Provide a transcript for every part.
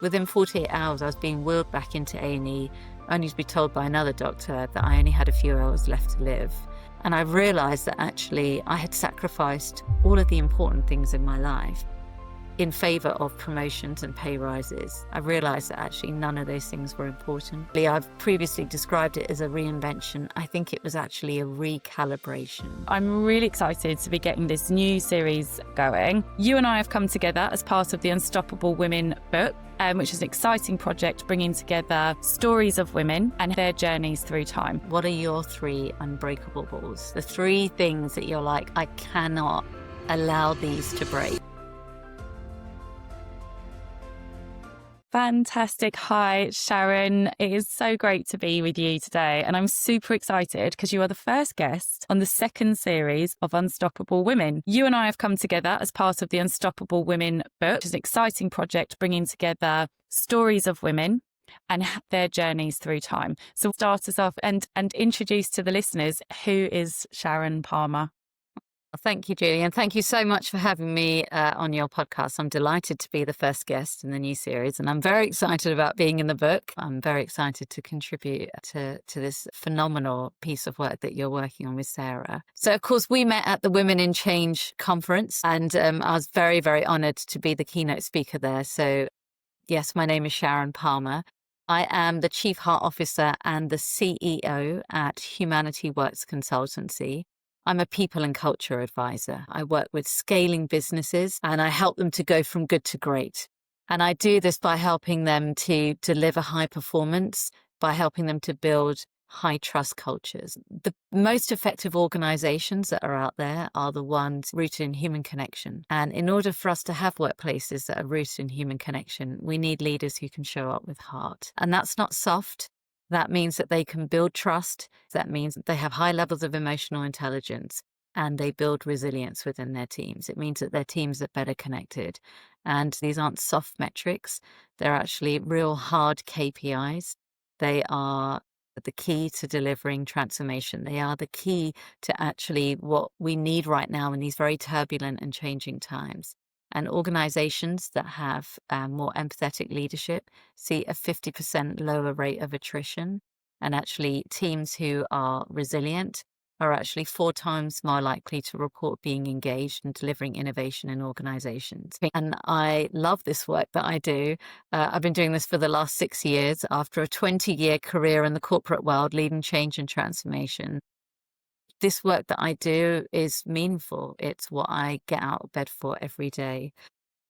Within 48 hours, I was being wheeled back into A&E, only to be told by another doctor that I only had a few hours left to live. And I realized that actually I had sacrificed all of the important things in my life in favor of promotions and pay rises. I realized that actually none of those things were important. I've previously described it as a reinvention. I think it was actually a recalibration. I'm really excited to be getting this new series going. You and I have come together as part of the Unstoppable Women book, which is an exciting project bringing together stories of women and their journeys through time. What are your 3 unbreakable balls? The 3 things that you're like, I cannot allow these to break. Fantastic. Hi, Sharon. It is so great to be with you today. And I'm super excited because you are the first guest on the second series of Unstoppable Women. You and I have come together as part of the Unstoppable Women book, which is an exciting project bringing together stories of women and their journeys through time. So start us off and introduce to the listeners, who is Sharon Parmar? Thank you, Julie, and thank you so much for having me on your podcast. I'm delighted to be the first guest in the new series, and I'm very excited about being in the book. I'm very excited to contribute to this phenomenal piece of work that you're working on with Sarah. So, of course, we met at the Women in Change conference, and I was very, very honoured to be the keynote speaker there. So, yes, my name is Sharon Parmar. I am the Chief Heart Officer and the CEO at Humanity Works Consultancy. I'm a people and culture advisor. I work with scaling businesses and I help them to go from good to great. And I do this by helping them to deliver high performance, by helping them to build high trust cultures. The most effective organizations that are out there are the ones rooted in human connection. And in order for us to have workplaces that are rooted in human connection, we need leaders who can show up with heart. And that's not soft. That means that they can build trust. That means that they have high levels of emotional intelligence and they build resilience within their teams. It means that their teams are better connected. And these aren't soft metrics. They're actually real hard KPIs. They are the key to delivering transformation. They are the key to actually what we need right now in these very turbulent and changing times. And organizations that have more empathetic leadership see a 50% lower rate of attrition. And actually teams who are resilient are actually 4 times more likely to report being engaged and delivering innovation in organizations. And I love this work that I do. I've been doing this for the last 6 years after a 20-year career in the corporate world, leading change and transformation. This work that I do is meaningful. It's what I get out of bed for every day.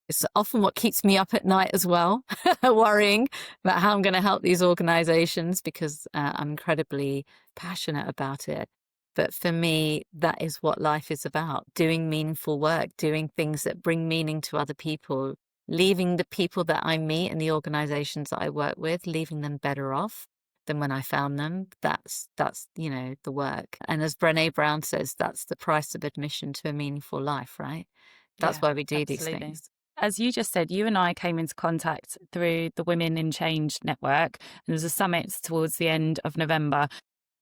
It's often what keeps me up at night as well, worrying about how I'm going to help these organizations because I'm incredibly passionate about it. But for me, that is what life is about, doing meaningful work, doing things that bring meaning to other people, leaving the people that I meet and the organizations that I work with, leaving them better off than when I found them. That's the work. And as Brené Brown says, that's the price of admission to a meaningful life, right? That's why we do these things. As you just said, you and I came into contact through the Women in Change network. And there was a summit towards the end of November.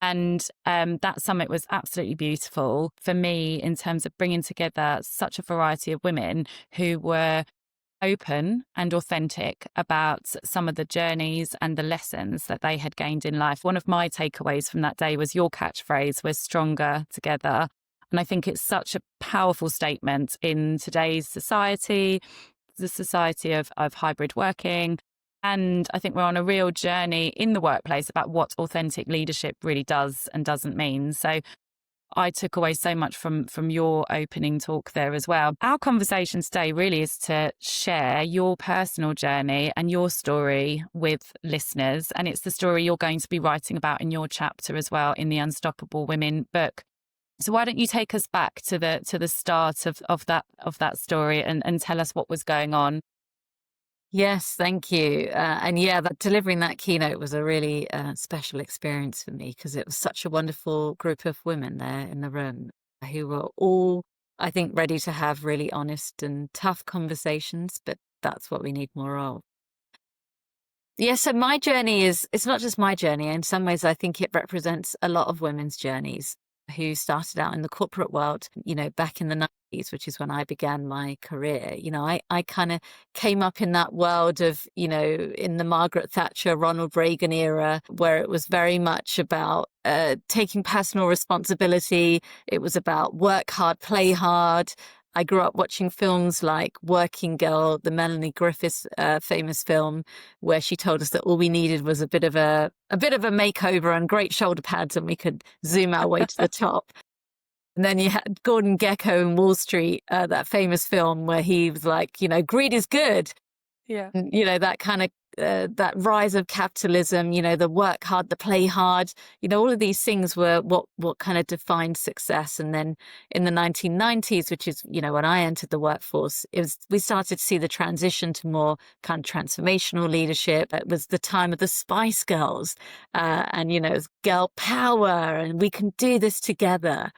And that summit was absolutely beautiful for me in terms of bringing together such a variety of women who were open and authentic about some of the journeys and the lessons that they had gained in life. One of my takeaways from that day was your catchphrase, "We're stronger together." And I think it's such a powerful statement in today's society, the society of hybrid working. And I think we're on a real journey in the workplace about what authentic leadership really does and doesn't mean. So I took away so much from your opening talk there as well. Our conversation today really is to share your personal journey and your story with listeners. And it's the story you're going to be writing about in your chapter as well in the Unstoppable Women book. So why don't you take us back to the start of that story and tell us what was going on? Yes, thank you. Delivering that keynote was a really special experience for me because it was such a wonderful group of women there in the room who were all, I think, ready to have really honest and tough conversations, but that's what we need more of. Yeah, so my journey it's not just my journey. In some ways, I think it represents a lot of women's journeys. who started out in the corporate world, back in the 90s, which is when I began my career. I kind of came up in that world of, in the Margaret Thatcher, Ronald Reagan era, where it was very much about taking personal responsibility. It was about work hard, play hard. I grew up watching films like Working Girl, the Melanie Griffiths famous film, where she told us that all we needed was a bit of a makeover and great shoulder pads, and we could zoom our way to the top. And then you had Gordon Gekko in Wall Street, that famous film where he was like, greed is good. Yeah. And, that kind of that rise of capitalism, the work hard, the play hard, all of these things were what kind of defined success. And then in the 1990s, which is, when I entered the workforce, we started to see the transition to more kind of transformational leadership. It was the time of the Spice Girls, and, it was girl power, and we can do this together.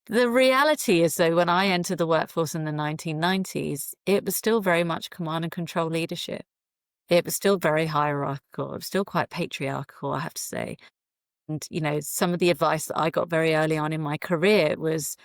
The reality is, though, when I entered the workforce in the 1990s, it was still very much command and control leadership. It was still very hierarchical. It was still quite patriarchal, I have to say. And, some of the advice that I got very early on in my career was,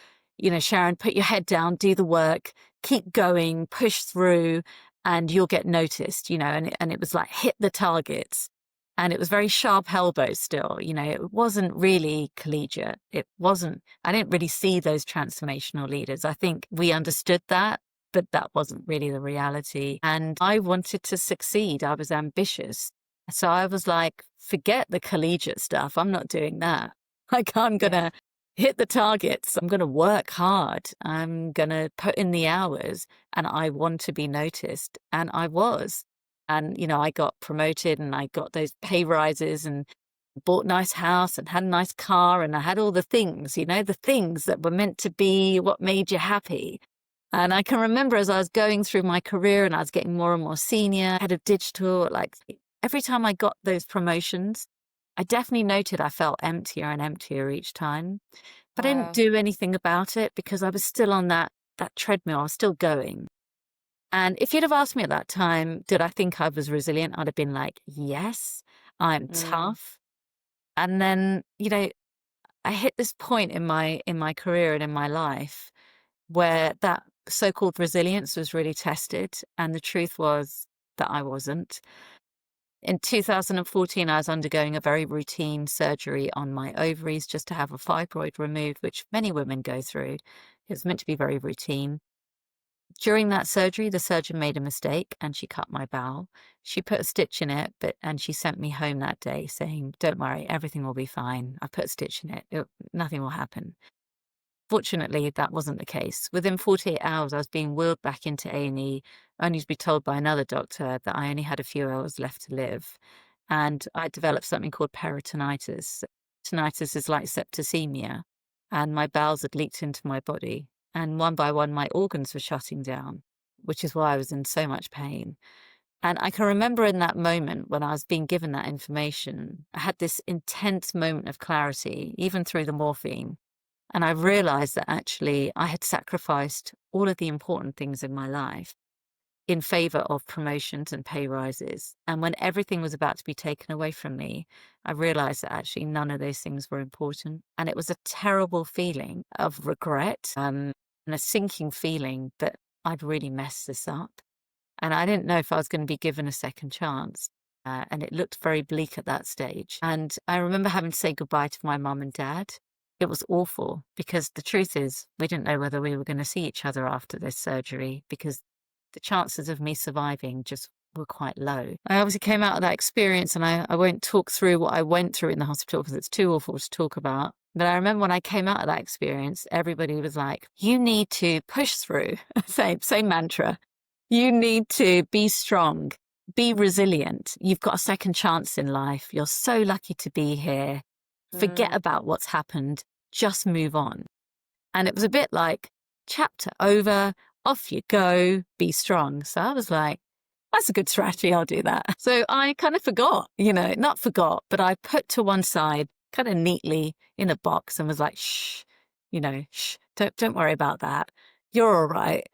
Sharon, put your head down, do the work, keep going, push through, and you'll get noticed, and it was like, hit the targets. And it was very sharp elbows still, it wasn't really collegiate. I didn't really see those transformational leaders. I think we understood that, but that wasn't really the reality. And I wanted to succeed. I was ambitious. So I was like, forget the collegiate stuff. I'm not doing that. I'm going to hit the targets. I'm going to work hard. I'm going to put in the hours, and I want to be noticed. And I was. And, I got promoted, and I got those pay rises, and bought a nice house, and had a nice car, and I had all the things, the things that were meant to be what made you happy. And I can remember as I was going through my career and I was getting more and more senior, head of digital, like every time I got those promotions, I definitely noted I felt emptier and emptier each time. But I didn't do anything about it because I was still on that treadmill. I was still going. And if you'd have asked me at that time, did I think I was resilient? I'd have been like, yes, I'm tough. And then, I hit this point in my career and in my life where that so-called resilience was really tested. And the truth was that I wasn't. In 2014, I was undergoing a very routine surgery on my ovaries just to have a fibroid removed, which many women go through. It's meant to be very routine. During that surgery, the surgeon made a mistake and she cut my bowel. She put a stitch in it, and she sent me home that day saying, don't worry, everything will be fine. I put a stitch in it. Nothing will happen. Fortunately, that wasn't the case. Within 48 hours, I was being wheeled back into A&E, only to be told by another doctor that I only had a few hours left to live. And I developed something called peritonitis. Tinnitus is like septicemia, and my bowels had leaked into my body. And one by one, my organs were shutting down, which is why I was in so much pain. And I can remember in that moment when I was being given that information, I had this intense moment of clarity, even through the morphine. And I realized that actually I had sacrificed all of the important things in my life in favor of promotions and pay rises. And when everything was about to be taken away from me, I realized that actually none of those things were important. And it was a terrible feeling of regret, and a sinking feeling that I'd really messed this up. And I didn't know if I was going to be given a second chance. And it looked very bleak at that stage. And I remember having to say goodbye to my mum and dad. It was awful because the truth is we didn't know whether we were going to see each other after this surgery because the chances of me surviving just were quite low. I obviously came out of that experience, and I won't talk through what I went through in the hospital because it's too awful to talk about. But I remember when I came out of that experience, everybody was like, you need to push through. Same mantra. You need to be strong, be resilient. You've got a second chance in life. You're so lucky to be here. Forget about what's happened. Just move on. And it was a bit like, chapter over, off you go, be strong. So I was like, that's a good strategy. I'll do that. So I kind of forgot, not forgot, but I put to one side kind of neatly in a box and was like, shh, don't worry about that. You're all right.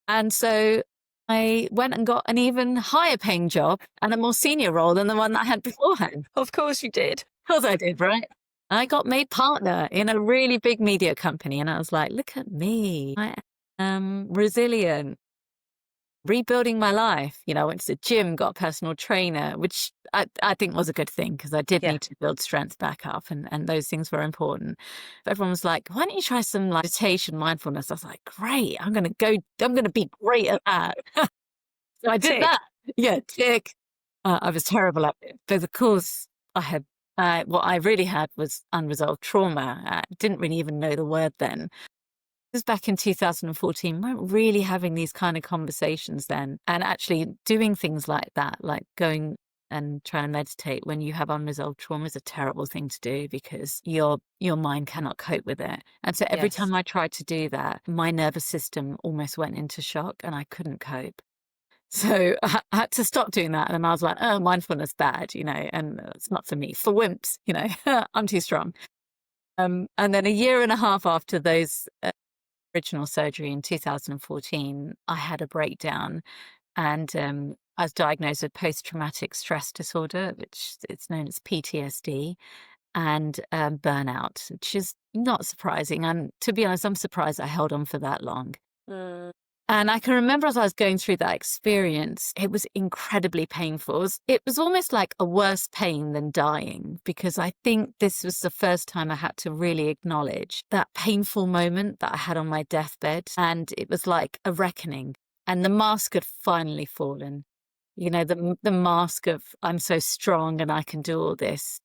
And so I went and got an even higher paying job and a more senior role than the one that I had beforehand. Of course you did. Of course I did, right? I got made partner in a really big media company. And I was like, look at me. I am resilient, rebuilding my life. I went to the gym, got a personal trainer, which I think was a good thing because I did Yeah. need to build strength back up, and those things were important. But everyone was like, why don't you try some like meditation, mindfulness? I was like, great, I'm going to be great at that. So I did Tick. that. Yeah, tick. I was terrible at it. But of course, I had what I really had was unresolved trauma. I didn't really even know the word then. This was back in 2014. We weren't really having these kind of conversations then. And actually doing things like that, like going and trying to meditate when you have unresolved trauma is a terrible thing to do because your mind cannot cope with it. And so every Yes. time I tried to do that, my nervous system almost went into shock and I couldn't cope. So I had to stop doing that. And I was like, oh, mindfulness bad, and it's not for me. For wimps, I'm too strong. And then a year and a half after those original surgery in 2014, I had a breakdown and I was diagnosed with post-traumatic stress disorder, which it's known as PTSD, and burnout, which is not surprising. And to be honest, I'm surprised I held on for that long. And I can remember as I was going through that experience, it was incredibly painful. It was almost like a worse pain than dying, because I think this was the first time I had to really acknowledge that painful moment that I had on my deathbed. And it was like a reckoning. And the mask had finally fallen. The mask of I'm so strong and I can do all this.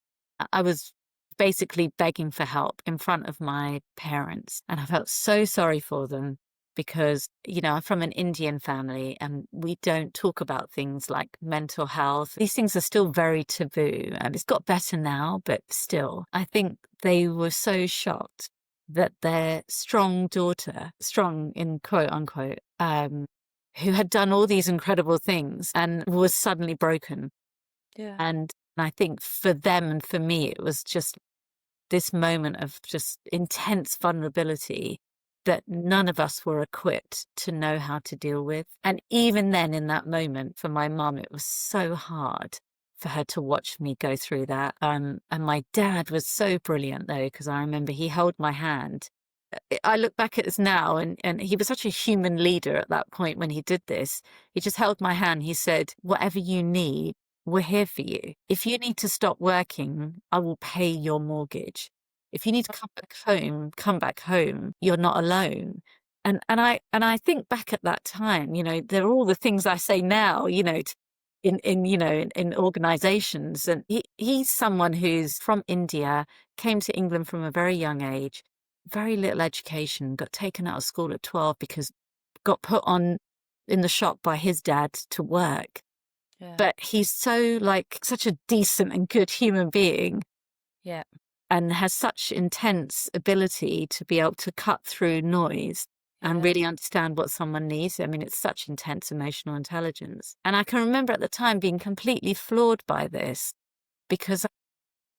I was basically begging for help in front of my parents. And I felt so sorry for them because, I'm from an Indian family and we don't talk about things like mental health. These things are still very taboo. And it's got better now, but still, I think they were so shocked that their strong daughter, strong in quote unquote, who had done all these incredible things and was suddenly broken. Yeah. And I think for them and for me, it was just this moment of just intense vulnerability that none of us were equipped to know how to deal with. And even then, in that moment, for my mum, it was so hard for her to watch me go through that. And my dad was so brilliant, though, because I remember he held my hand. I look back at this now, and he was such a human leader at that point when he did this. He just held my hand. He said, whatever you need, we're here for you. If you need to stop working, I will pay your mortgage. If you need to come back home. You're not alone. And I think back at that time, there are all the things I say now, in organizations. And he's someone who's from India, came to England from a very young age, very little education, got taken out of school at 12 because got put on in the shop by his dad to work. Yeah. But he's such a decent and good human being. Yeah. And has such intense ability to be able to cut through noise and really understand what someone needs. I mean, it's such intense emotional intelligence. And I can remember at the time being completely floored by this because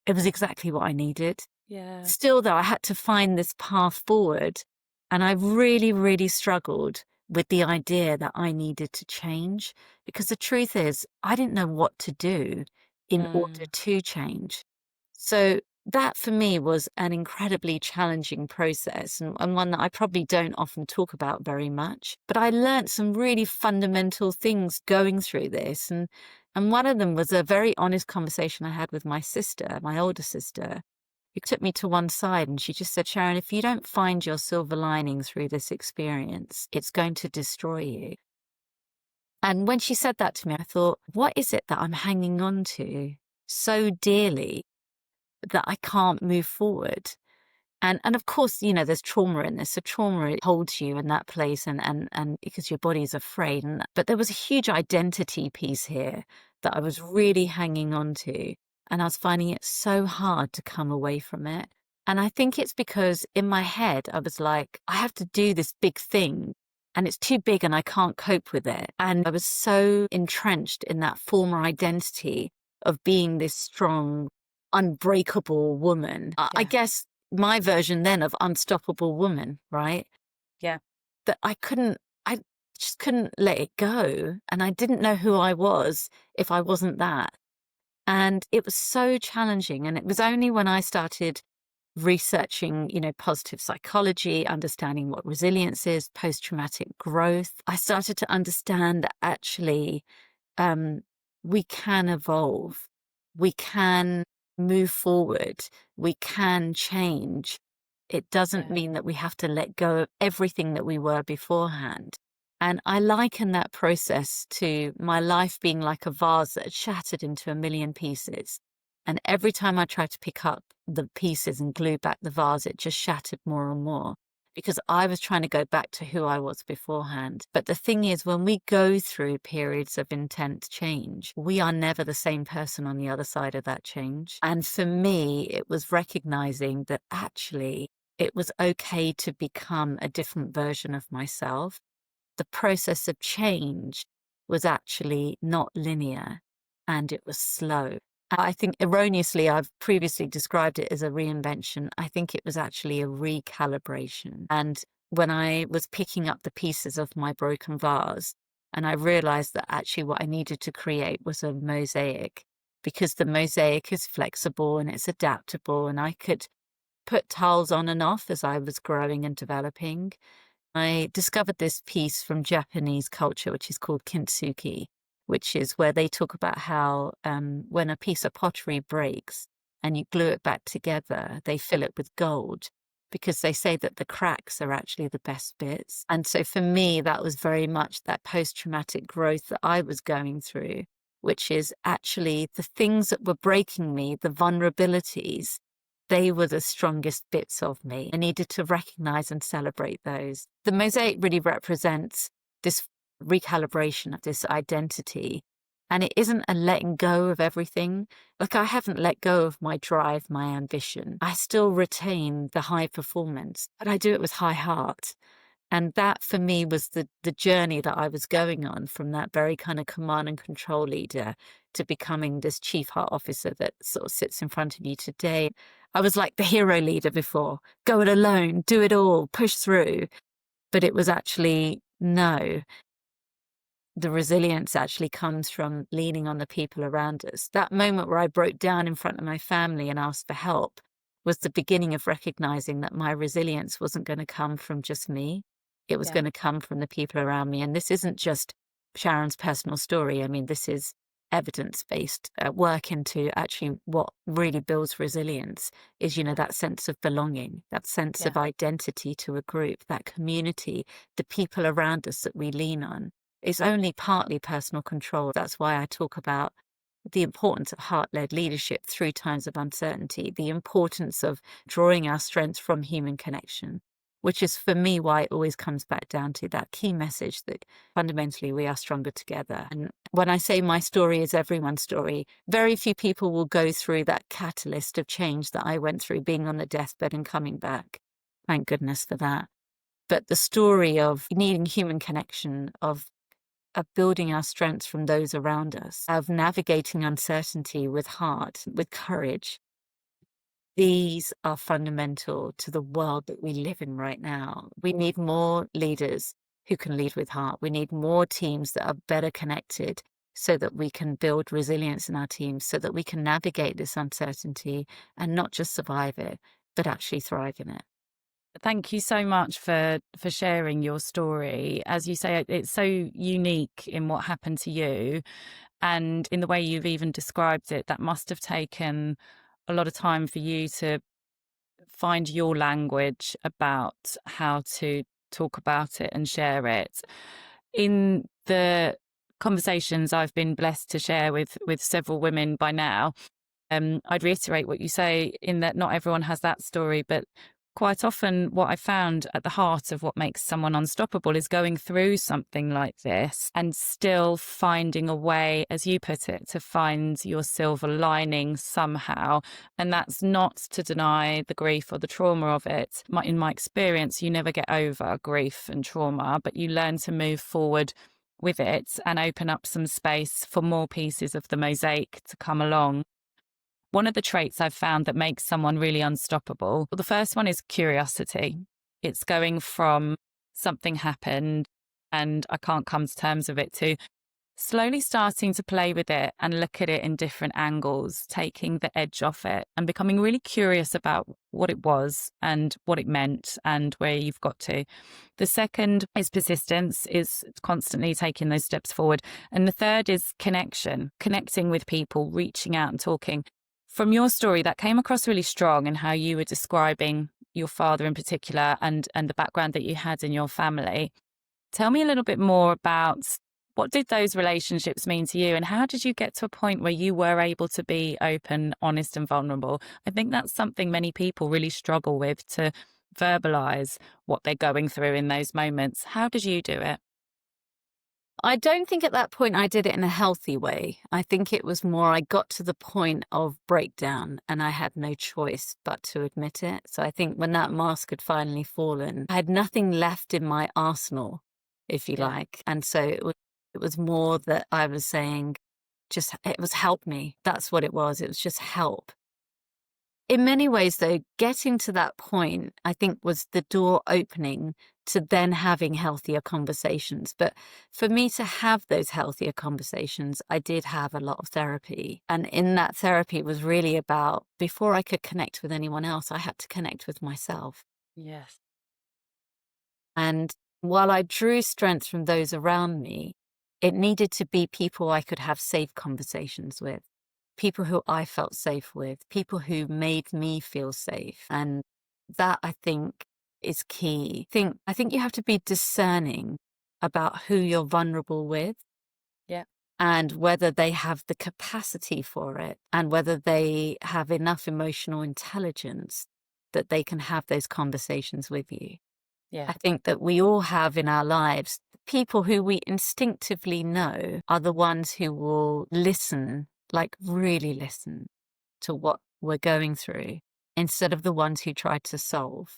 it was exactly what I needed. Yeah. Still, though, I had to find this path forward. And I really, really struggled with the idea that I needed to change, because the truth is, I didn't know what to do in order to change. So that for me was an incredibly challenging process, and one that I probably don't often talk about very much. But I learned some really fundamental things going through this. And one of them was a very honest conversation I had with my sister, my older sister, who took me to one side and she just said, Sharon, if you don't find your silver lining through this experience, it's going to destroy you. And when she said that to me, I thought, what is it that I'm hanging on to so dearly that I can't move forward? And of course, there's trauma in this. So trauma holds you in that place and because your body is afraid. But there was a huge identity piece here that I was really hanging on to. And I was finding it so hard to come away from it. And I think it's because in my head, I was like, I have to do this big thing and it's too big and I can't cope with it. And I was so entrenched in that former identity of being this strong, unbreakable woman. I guess my version then of unstoppable woman, right? Yeah. That I just couldn't let it go. And I didn't know who I was if I wasn't that. And it was so challenging. And it was only when I started researching, positive psychology, understanding what resilience is, post-traumatic growth, I started to understand that actually we can evolve, we can move forward, we can change. It doesn't mean that we have to let go of everything that we were beforehand. And I liken that process to my life being like a vase that had shattered into a million pieces. And every time I tried to pick up the pieces and glue back the vase, it just shattered more and more because I was trying to go back to who I was beforehand. But the thing is, when we go through periods of intense change, we are never the same person on the other side of that change. And for me, it was recognizing that actually it was okay to become a different version of myself. The process of change was actually not linear and it was slow. I think erroneously, I've previously described it as a reinvention. I think it was actually a recalibration. And when I was picking up the pieces of my broken vase, and I realized that actually what I needed to create was a mosaic, because the mosaic is flexible and it's adaptable, and I could put tiles on and off as I was growing and developing. I discovered this piece from Japanese culture, which is called kintsugi, which is where they talk about how when a piece of pottery breaks and you glue it back together, they fill it with gold because they say that the cracks are actually the best bits. And so for me, that was very much that post-traumatic growth that I was going through, which is actually the things that were breaking me, the vulnerabilities, they were the strongest bits of me. I needed to recognize and celebrate those. The mosaic really represents this recalibration of this identity. And it isn't a letting go of everything. Like, I haven't let go of my drive, my ambition. I still retain the high performance, but I do it with high heart. And that for me was the journey that I was going on, from that very kind of command and control leader to becoming this chief heart officer that sort of sits in front of you today. I was like the hero leader before, go it alone, do it all, push through. But it was actually, no, the resilience actually comes from leaning on the people around us. That moment where I broke down in front of my family and asked for help was the beginning of recognizing that my resilience wasn't going to come from just me. It was going to come from the people around me. And this isn't just Sharon's personal story. I mean, this is evidence-based work into actually what really builds resilience is, that sense of belonging, that sense of identity to a group, that community, the people around us that we lean on. It's only partly personal control. That's why I talk about the importance of heart-led leadership through times of uncertainty, the importance of drawing our strength from human connection, which is for me why it always comes back down to that key message that fundamentally we are stronger together. And when I say my story is everyone's story, very few people will go through that catalyst of change that I went through, being on the deathbed and coming back. Thank goodness for that. But the story of needing human connection, of building our strengths from those around us, of navigating uncertainty with heart, with courage. These are fundamental to the world that we live in right now. We need more leaders who can lead with heart. We need more teams that are better connected so that we can build resilience in our teams, so that we can navigate this uncertainty and not just survive it, but actually thrive in it. Thank you so much for sharing your story. As you say, it's so unique in what happened to you, and in the way you've even described it, that must have taken a lot of time for you to find your language about how to talk about it and share it. In the conversations I've been blessed to share with several women by now, I'd reiterate what you say in that not everyone has that story, but quite often what I found at the heart of what makes someone unstoppable is going through something like this and still finding a way, as you put it, to find your silver lining somehow. And that's not to deny the grief or the trauma of it. In my experience, you never get over grief and trauma, but you learn to move forward with it and open up some space for more pieces of the mosaic to come along. One of the traits I've found that makes someone really unstoppable, well, the first one is curiosity. It's going from something happened and I can't come to terms with it to slowly starting to play with it and look at it in different angles, taking the edge off it and becoming really curious about what it was and what it meant and where you've got to. The second is persistence, is constantly taking those steps forward. And the third is connection, connecting with people, reaching out and talking. From your story, that came across really strong, and how you were describing your father in particular and the background that you had in your family. Tell me a little bit more about what did those relationships mean to you, and how did you get to a point where you were able to be open, honest and vulnerable? I think that's something many people really struggle with, to verbalize what they're going through in those moments. How did you do it? I don't think at that point I did it in a healthy way. I think it was more I got to the point of breakdown and I had no choice but to admit it. So I think when that mask had finally fallen, I had nothing left in my arsenal, if you Yeah. like. And so it was more that I was saying, just, it was help me. That's what it was. It was just help. In many ways, though, getting to that point, I think, was the door opening to then having healthier conversations. But for me to have those healthier conversations, I did have a lot of therapy. And in that therapy was really about, before I could connect with anyone else, I had to connect with myself. Yes. And while I drew strength from those around me, it needed to be people I could have safe conversations with, people who I felt safe with, people who made me feel safe. And that, I think, is key. I think you have to be discerning about who you're vulnerable with. Yeah. And whether they have the capacity for it, and whether they have enough emotional intelligence that they can have those conversations with you. Yeah. I think that we all have in our lives people who we instinctively know are the ones who will listen, like really listen to what we're going through, instead of the ones who try to solve.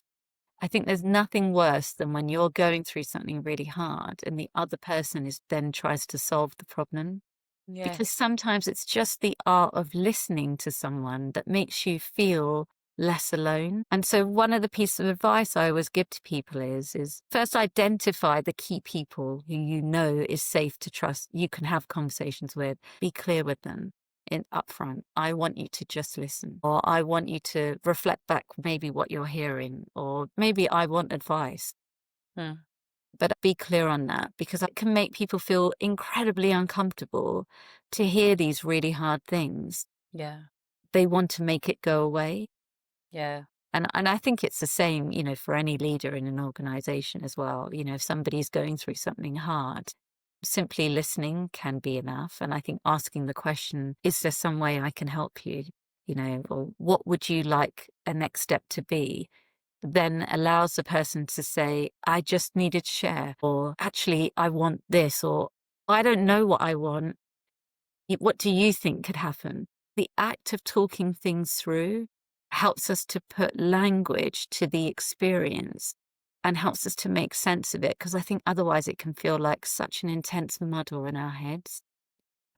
I think there's nothing worse than when you're going through something really hard and the other person then tries to solve the problem. Yeah. Because sometimes it's just the art of listening to someone that makes you feel less alone. And so one of the pieces of advice I always give to people is first identify the key people who you know is safe to trust, you can have conversations with. Be clear with them upfront. I want you to just listen, or I want you to reflect back maybe what you're hearing, or maybe I want advice. Hmm. But be clear on that, because it can make people feel incredibly uncomfortable to hear these really hard things. Yeah. They want to make it go away. Yeah. And I think it's the same, for any leader in an organization as well. If somebody's going through something hard, simply listening can be enough. And I think asking the question, is there some way I can help you? Or what would you like a next step to be? Then allows the person to say, I just needed to share, or actually, I want this, or I don't know what I want. What do you think could happen? The act of talking things through helps us to put language to the experience and helps us to make sense of it, because I think otherwise it can feel like such an intense muddle in our heads.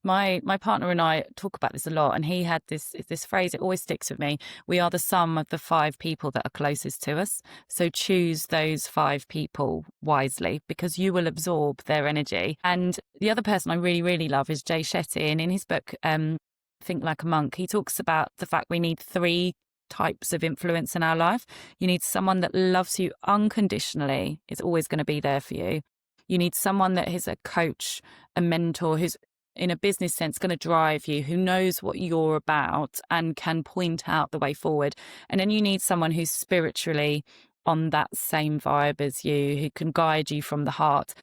My partner and I talk about this a lot, and he had this phrase, it always sticks with me. We are the sum of the 5 people that are closest to us. So choose those 5 people wisely, because you will absorb their energy. And the other person I really, really love is Jay Shetty. And in his book, Think Like a Monk, he talks about the fact we need 3 types of influence in our life. You need someone that loves you unconditionally. It's always going to be there for you. You need someone that is a coach, a mentor, who's in a business sense going to drive you, who knows what you're about and can point out the way forward. And then you need someone who's spiritually on that same vibe as you, who can guide you from the heart.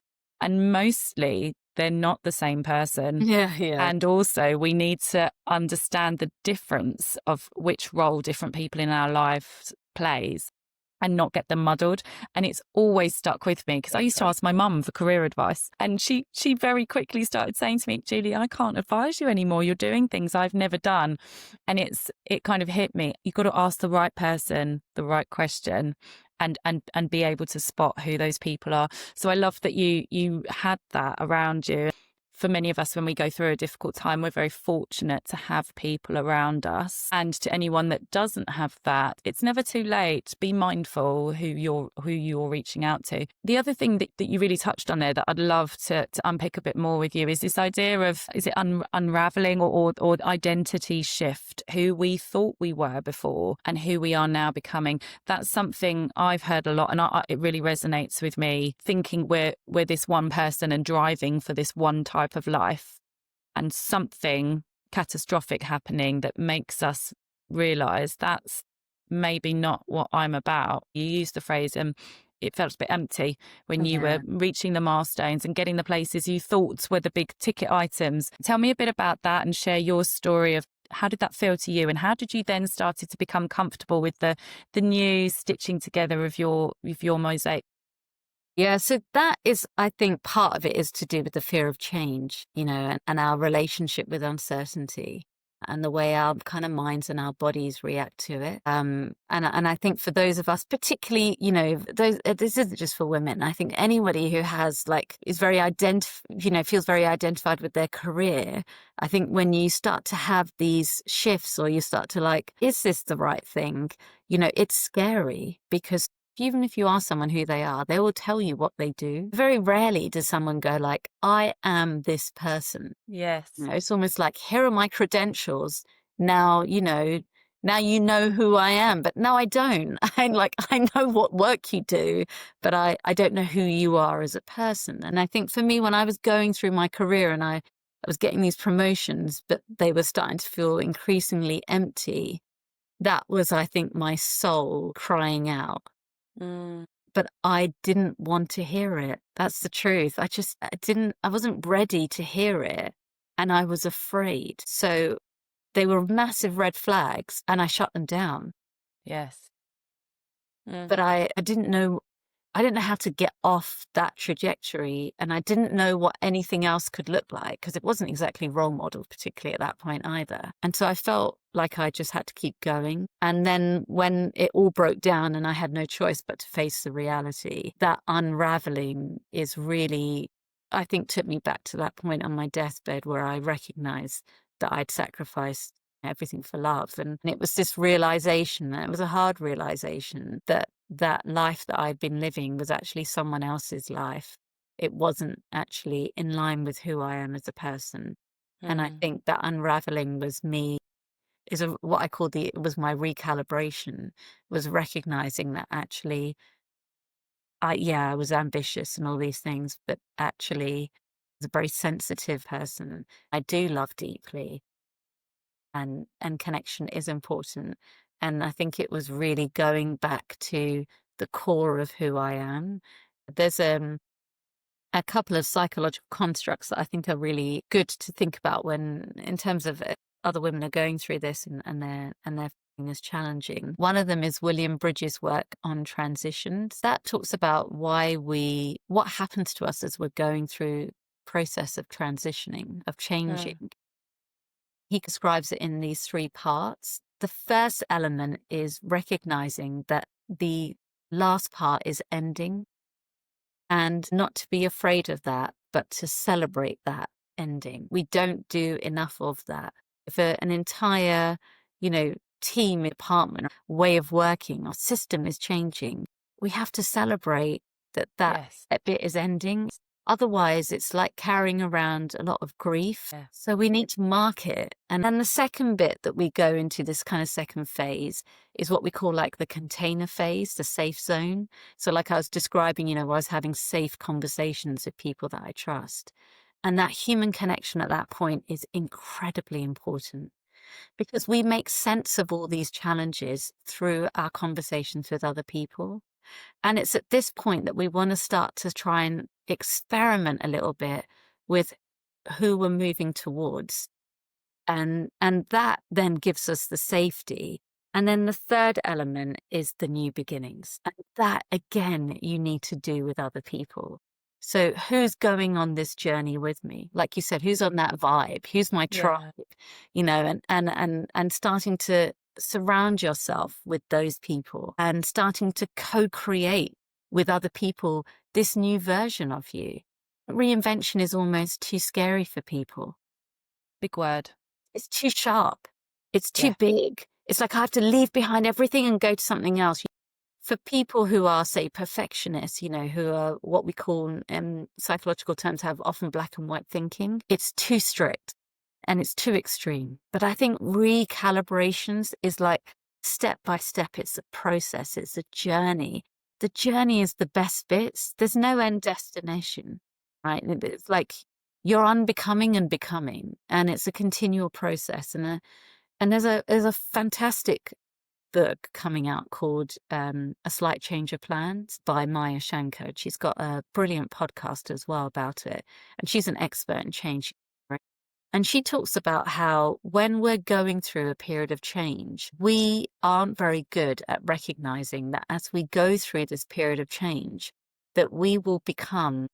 And mostly they're not the same person. Yeah. And also we need to understand the difference of which role different people in our lives plays, and not get them muddled. And it's always stuck with me, because I used to ask my mum for career advice, and she very quickly started saying to me, Julie, I can't advise you anymore. You're doing things I've never done. And it kind of hit me. You've got to ask the right person the right question, and be able to spot who those people are. So I love that you had that around you. for many of us, when we go through a difficult time, we're very fortunate to have people around us. And to anyone that doesn't have that, it's never too late. Be mindful who you're reaching out to. The other thing that you really touched on there that I'd love to unpick a bit more with you is this idea of, is it unraveling or identity shift, who we thought we were before and who we are now becoming. That's something I've heard a lot, and it really resonates with me, thinking we're this one person and driving for this one type of life, and something catastrophic happening that makes us realize that's maybe not what I'm about. You used the phrase, it felt a bit empty when you were reaching the milestones and getting the places you thought were the big ticket items. Tell me a bit about that and share your story of how did that feel to you, and how did you then started to become comfortable with the new stitching together of your mosaic? Yeah, so that is, I think part of it is to do with the fear of change, and our relationship with uncertainty and the way our kind of minds and our bodies react to it. And I think for those of us, particularly, this isn't just for women. I think anybody who has is very feels very identified with their career. I think when you start to have these shifts, or you start to is this the right thing? It's scary, because even if you ask someone who they are, they will tell you what they do. Very rarely does someone go I am this person. Yes. It's almost like, here are my credentials. Now, now you know who I am. But no, I don't. I know what work you do, but I don't know who you are as a person. And I think for me, when I was going through my career and I was getting these promotions, but they were starting to feel increasingly empty, that was, I think, my soul crying out. But I didn't want to hear it. That's the truth. I wasn't ready to hear it. And I was afraid. So they were massive red flags, and I shut them down. Yes. But I didn't know how to get off that trajectory. And I didn't know what anything else could look like, because it wasn't exactly role model, particularly at that point either. And so I felt like I just had to keep going. And then when it all broke down and I had no choice but to face the reality, that unraveling is really, I think, took me back to that point on my deathbed where I recognized that I'd sacrificed everything for love. And it was this realization, and it was a hard realization, that life that I'd been living was actually someone else's life. It wasn't actually in line with who I am as a person. And I think that unraveling was me, what I call it was my recalibration, was recognizing that actually I was ambitious and all these things, but actually I was a very sensitive person. I do love deeply, and connection is important. And I think it was really going back to the core of who I am. There's a couple of psychological constructs that I think are really good to think about when, in terms of other women are going through this, and they're finding this challenging. One of them is William Bridges' work on transitions. That talks about what happens to us as we're going through process of transitioning, of changing. He describes it in these 3 parts. The first element is recognizing that the last part is ending, and not to be afraid of that, but to celebrate that ending. We don't do enough of that. If an entire, team, department, way of working, or system is changing, we have to celebrate that Yes. bit is ending. Otherwise, it's like carrying around a lot of grief. Yeah. So we need to mark it. And then the second bit that we go into, this kind of second phase, is what we call the container phase, the safe zone. So I was describing, I was having safe conversations with people that I trust. And that human connection at that point is incredibly important, because we make sense of all these challenges through our conversations with other people. And it's at this point that we want to start to try and experiment a little bit with who we're moving towards. And that then gives us the safety. And then the third element is the new beginnings. And that, again, you need to do with other people. So who's going on this journey with me? Like you said, who's on that vibe? Who's my tribe? And starting to surround yourself with those people, and starting to co-create with other people this new version of you. reinvention is almost too scary for people. Big word. It's too sharp. It's too Yeah. big. It's like I have to leave behind everything and go to something else. For people who are, say, perfectionists, who are what we call in psychological terms have often black and white thinking, it's too strict and it's too extreme. But I think recalibrations is like step by step. It's a process. It's a journey. The journey is the best bits. There's no end destination, right? It's like you're unbecoming and becoming, and it's a continual process. And there's a fantastic book coming out called A Slight Change of Plans by Maya Shankar. She's got a brilliant podcast as well about it. And she's an expert in change. And she talks about how when we're going through a period of change, we aren't very good at recognizing that as we go through this period of change, that we will become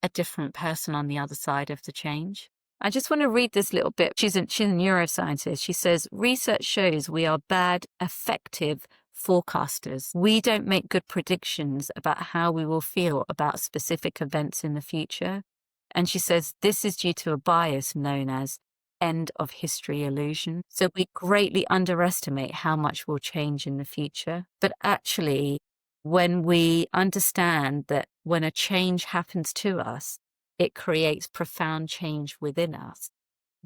a different person on the other side of the change. I just want to read this little bit. She's a neuroscientist. She says, research shows we are bad, effective forecasters. We don't make good predictions about how we will feel about specific events in the future. And she says, this is due to a bias known as end of history illusion. So we greatly underestimate how much will change in the future. But actually, when we understand that when a change happens to us, it creates profound change within us,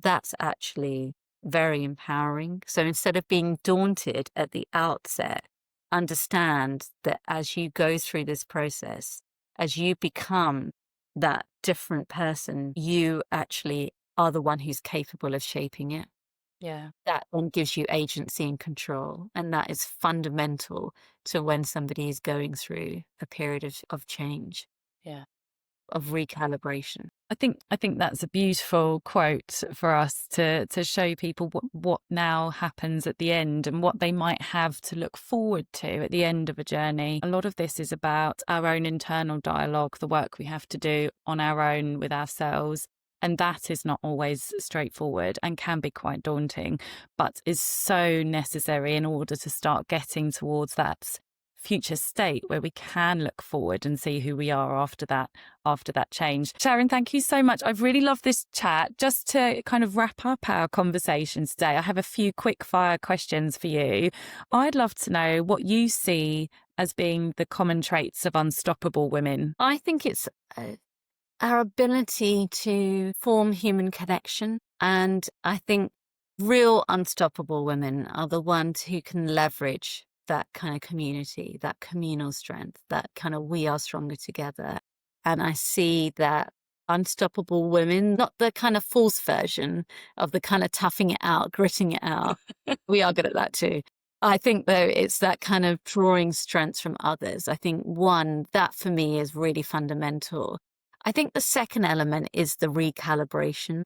that's actually very empowering. So instead of being daunted at the outset, understand that as you go through this process, as you become that different person, you actually are the one who's capable of shaping it. Yeah. That then gives you agency and control. And that is fundamental to when somebody is going through a period of change. Yeah. Of recalibration. I think that's a beautiful quote for us to show people what now happens at the end and what they might have to look forward to at the end of a journey. A lot of this is about our own internal dialogue, the work we have to do on our own with ourselves. And that is not always straightforward and can be quite daunting, but is so necessary in order to start getting towards that future state where we can look forward and see who we are after that change. Sharon, thank you so much. I've really loved this chat. Just to kind of wrap up our conversation today, I have a few quick fire questions for you. I'd love to know what you see as being the common traits of unstoppable women. I think it's our ability to form human connection. And I think real unstoppable women are the ones who can leverage that kind of community, that communal strength, that kind of we are stronger together. And I see that unstoppable women, not the kind of false version of the kind of toughing it out, gritting it out. We are good at that too. I think, though, it's that kind of drawing strength from others. I think that for me is really fundamental. I think the second element is the recalibration.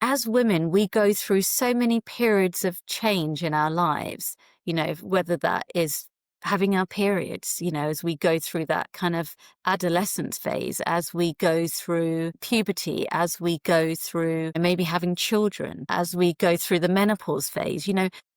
As women, we go through so many periods of change in our lives, whether that is having our periods, as we go through that kind of adolescence phase, as we go through puberty, as we go through maybe having children, as we go through the menopause phase,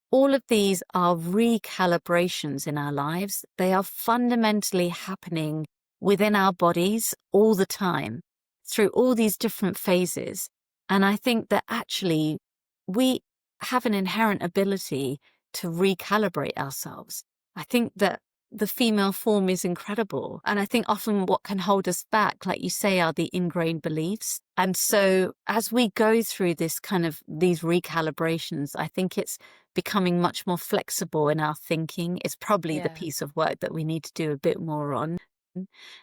all of these are recalibrations in our lives. They are fundamentally happening within our bodies all the time through all these different phases. And I think that actually we have an inherent ability to recalibrate ourselves. I think that the female form is incredible. And I think often what can hold us back, like you say, are the ingrained beliefs. And so as we go through these recalibrations, I think it's becoming much more flexible in our thinking. It's probably the piece of work that we need to do a bit more on.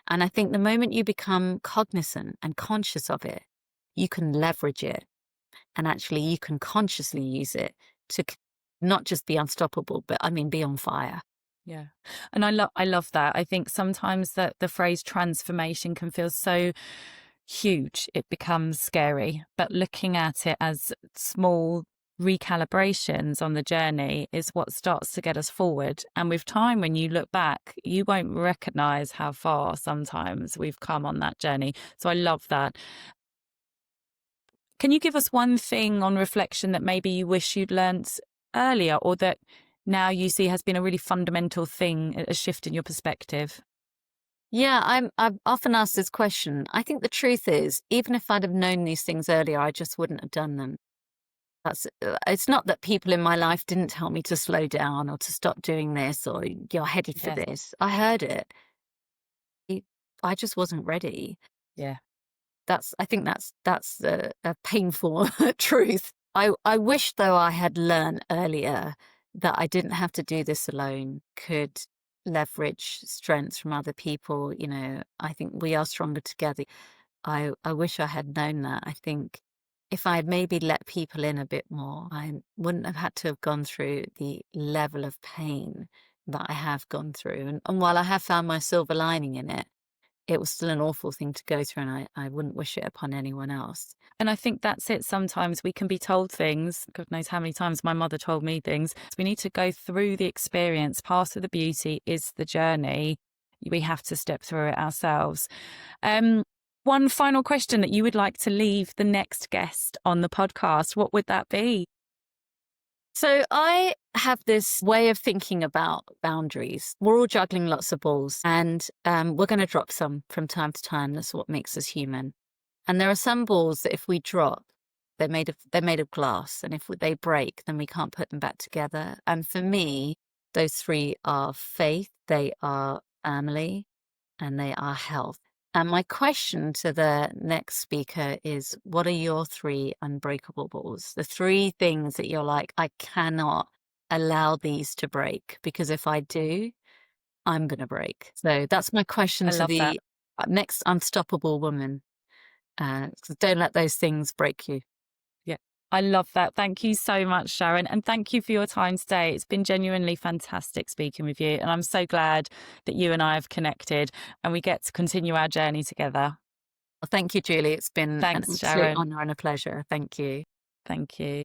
And I think the moment you become cognizant and conscious of it, you can leverage it. And actually you can consciously use it to not just be unstoppable, but be on fire. Yeah. And I love that. I think sometimes that the phrase transformation can feel so huge, it becomes scary. But looking at it as small recalibrations on the journey is what starts to get us forward. And with time, when you look back, you won't recognize how far sometimes we've come on that journey. So I love that. Can you give us one thing on reflection that maybe you wish you'd learnt earlier, or that now you see has been a really fundamental thing, a shift in your perspective? Yeah, I've often asked this question. I think the truth is, even if I'd have known these things earlier, I just wouldn't have done them. It's not that people in my life didn't tell me to slow down or to stop doing this or you're headed for Yes. this. I heard it. I I just wasn't ready. Yeah. I think that's a painful truth. I wish though I had learned earlier that I didn't have to do this alone, could leverage strengths from other people. I think we are stronger together. I wish I had known that. I think if I had maybe let people in a bit more, I wouldn't have had to have gone through the level of pain that I have gone through. And while I have found my silver lining in it, it was still an awful thing to go through, and I wouldn't wish it upon anyone else. And I think that's it. Sometimes we can be told things. God knows how many times my mother told me things. We need to go through the experience. Part of the beauty is the journey. We have to step through it ourselves. One final question that you would like to leave the next guest on the podcast, what would that be? So I have this way of thinking about boundaries. We're all juggling lots of balls, and we're going to drop some from time to time. That's what makes us human. And there are some balls that if we drop, they're made of glass, and if they break, then we can't put them back together. And for me, those three are faith, they are family, and they are health. And my question to the next speaker is, what are your three unbreakable balls? The three things that you're like, I cannot allow these to break, because if I do, I'm going to break. So that's my question I to love that. the next unstoppable woman. So don't let those things break you. Yeah, I love that. Thank you so much, Sharon. And thank you for your time today. It's been genuinely fantastic speaking with you. And I'm so glad that you and I have connected and we get to continue our journey together. Well, thank you, Julie. It's been an Thanks, absolute Sharon. honor and a pleasure. Thank you. Thank you.